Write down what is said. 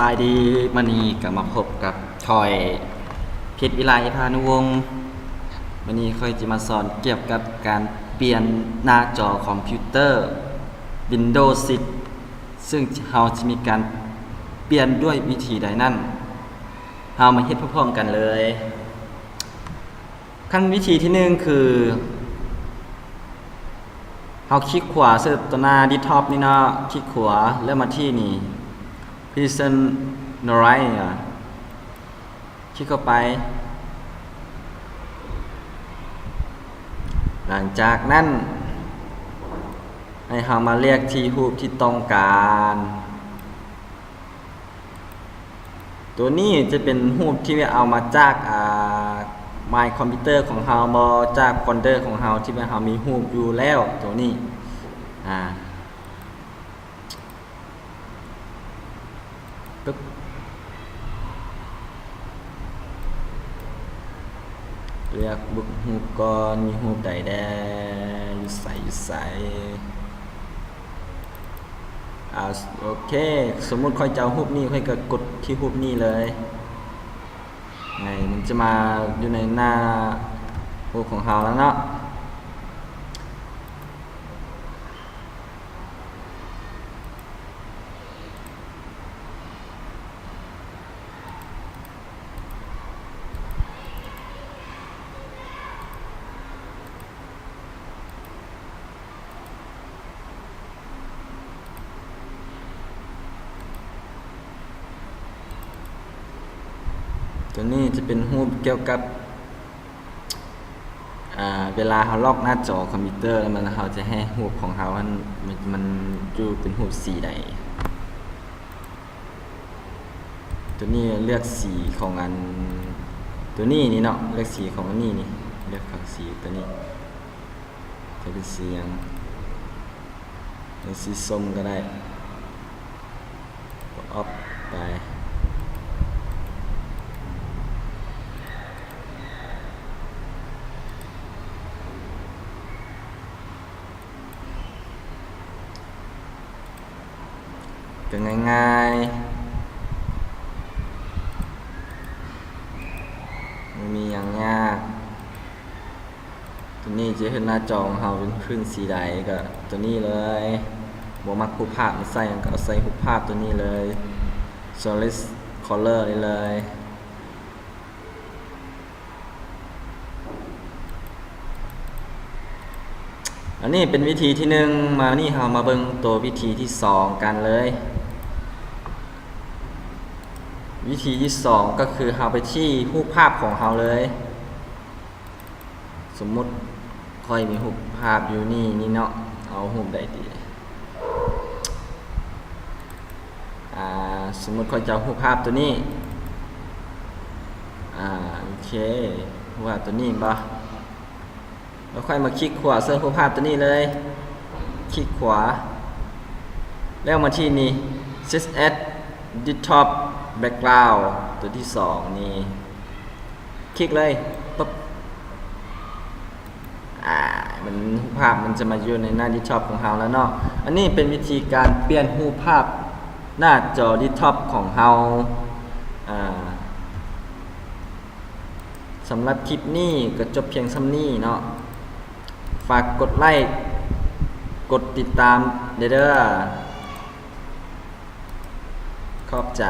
บายดีมื้อนี้ก็มาพบกับคอยเพชรวิไลพานุวงศ์มื้อนี้ค่อยจะมาสอนเกี่ยวกับการเปลี่ยนหน้าจอคอมพิวเตอร์ Windows 10 ซึ่งเราจะมีการเปลี่ยนด้วยวิธีใดนั่นเรามาเฮ็ดพร้อมๆกันเลยขั้นวิธีที่1คือเราคลิกขวาเสิร์ชตัวหน้าดิท็อปนี่เนาะคลิกขวาแล้วมาที่นี่ Present No Right คลิกเข้าไปหลังจากนั้นให้เรามาเรียกที่รูปที่ต้องการตัวนี้จะเป็นรูปที่เอามาจากMy Computer ของเราบ่จากโฟลเดอร์ของเราที่เรามีรูปอยู่แล้วตัวนี้ปึ๊บเรียกบุกรูปก่อนมีรูปใดแด่อยู่ใส่โอเคสมมุติค่อยจะเอารูปนี้ค่อยก็กดที่รูปนี้เลยไงมันจะมาอยู่ในหน้ารูปของเราแล้วเนาะตัวนี้จะเป็นรูปเกี่ยวกับเวลาเราล็อกหน้าจอคอมพิวเตอร์แล้วเราจะให้รูปของเรามันอยู่เป็นรูปสีใดตัวนี้เลือกสีของตัวนี้นี่เนาะเลือกสีของอันนี้นี่เลือกของสีตัวนี้จะเป็นสีเป็นสีส้มก็ได้ออฟไปก็ง่ายๆไม่มีอย่างยากตัวนี้จะเห็นหน้าจอของเราเป็นพื้นสีใดก็ตัวนี้เลยบ่มักรูปภาพมันใส่ก็เอาใส่รูปภาพตัวนี้เลย solid color นี่เลยอันนี้เป็นวิธีที่1มานี่เรามาเบิ่งตัววิธีที่2กันเลยวิธีที่2ก็คือเราไปที่รูปภาพของเราเลยสมมุติค่อยมีรูปภาพอยู่นี่เนาะเอารูปใดดีสมมุติค่อยจะเอารูปภาพตัวนี้โอเครูปภาพตัวนี้บ่แล้วค่อยมาคลิกขวาเสิร์ชรูปภาพตัวนี้เลยคลิกขวาแล้วมาที่นี่ Set as Desktop Background ตัวที่2นี่คลิกเลยปุ๊บมันรูปภาพมันจะมาอยู่ในหน้า Desktop ของเราแล้วเนาะอันนี้เป็นวิธีการเปลี่ยนรูปภาพหน้าจอ Desktop ของเราสำหรับคลิปนี้ก็จบเพียงส่ำนี้เนาะฝากกดไลค์กดติดตามเด้อขอบใจ